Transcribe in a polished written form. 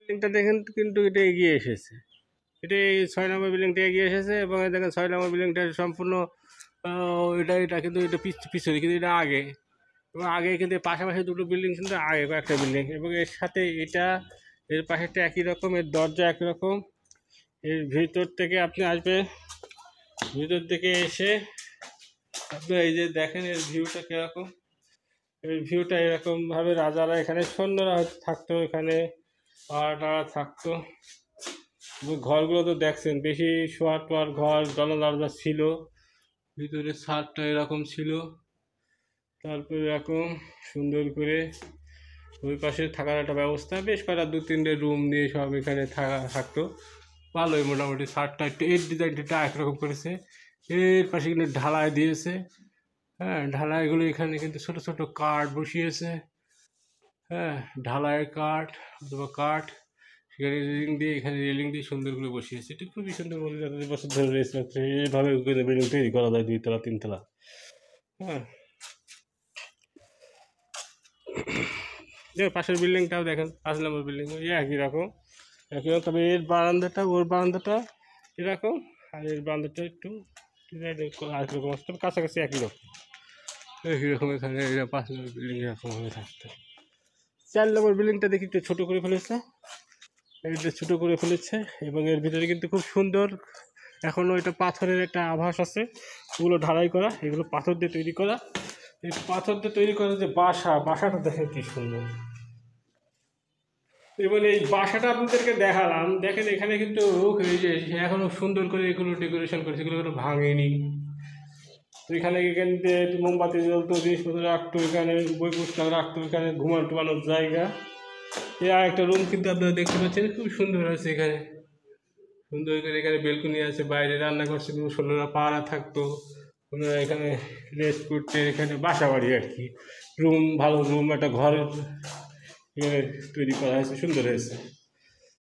বিল্ডিংটা দেখেন কিন্তু এটা এগিয়ে এসেছে। এটা এই ৬ নম্বর বিল্ডিংটা এগিয়ে এসেছে এবং এই দেখেন ৬ নম্বর বিল্ডিংটা সম্পূর্ণ এটা কিন্তু এটা পিছনে কিন্তু এটা আগে, এবং আগে কিন্তু পাশাপাশি দুটো বিল্ডিং কিন্তু আগে কয়েকটা বিল্ডিং, এবং এর সাথে এটা এর পাশেরটা একই রকম, এর দরজা একই রকম। এর ভিতর থেকে আপনি আসবে, ভিতর থেকে এসে আপনি এই যে দেখেন এর ভিউটা কীরকম। এর ভিউটা এরকমভাবে রাজারা এখানে সৈন্যরা থাকতো, এখানে পাহাড়া থাকতো। ঘরগুলো তো দেখছেন, বেশি শোয়ার টোয়ার ঘর দরজা ছিল, ভিতরে ছাদটা এরকম ছিল। তারপরে এরকম সুন্দর করে ওই পাশে থাকার একটা ব্যবস্থা, বেশ কয়েকটা ২-৩টে রুম নিয়ে সব এখানে থাকতো। ভালোই মোটামুটি। ছাদটা একটু এর ডিজাইনটা একরকম করেছে, এর পাশে কিন্তু ঢালাই দিয়েছে। হ্যাঁ, ঢালাইগুলো এখানে কিন্তু ছোট ছোট কাঠ বসিয়েছে। হ্যাঁ, ঢালাইয়ের কাঠ অথবা কাঠ, সেখানে রেলিং দিয়ে, এখানে রেলিং দিয়ে সুন্দর করে বসিয়েছে। এটা খুবই সুন্দর বলে, যত বছর ধরে রয়েছে এইভাবে বিল্ডিং তৈরি করা যায় ২ তলা ৩ তলা। হ্যাঁ, পাশের বিল্ডিংটাও দেখেন, ৫ নম্বর বিল্ডিং ওই একই রকম, তবে এর বারান্দাটা ওর বারান্দাটা এরকম, আর এর বারান্দাটা একটু আরেক রকম আসতে, তবে কাছাকাছি একই রকম। এখানে ৫ নম্বর বিল্ডিং এরকমভাবে থাকতো। ৪ নম্বর বিল্ডিংটা দেখি একটু ছোটো করে ফেলেছে, এটা ছোটো করে ফেলেছে, এবং এর ভিতরে কিন্তু খুব সুন্দর এখনও এটা পাথরের একটা আভাস আছে। এগুলো ঢালাই করা, এগুলো পাথর দিয়ে তৈরি করা। এই পাথর দিয়ে তৈরি করা যে বাসাটা দেখেন কী সুন্দর। এবং এই বাসাটা আপনাদেরকে দেখালাম, দেখেন এখানে কিন্তু এই যে এখনও সুন্দর করে এগুলো ডেকোরেশন করেছে, এগুলো ভাঙেনি। তো এখানে মোমবাতি জ্বলতো, জিনিসপত্র রাখতো, এখানে বই পুস্তক রাখতো, এখানে ঘুমানোর জায়গা। আর একটা রুম কিন্তু আপনারা দেখতে পাচ্ছেন, খুব সুন্দর আছে এখানে, সুন্দর করে এখানে বেলকুনি আছে, বাইরে রান্না করছে, সৈন্যরা পাহারা থাকতো, ওনারা এখানে রেস্ট করতে, এখানে বাসা বাড়ি আর কি, রুম, ভালো রুম, একটা ঘরের তৈরি করা হয়েছে, সুন্দর হয়েছে।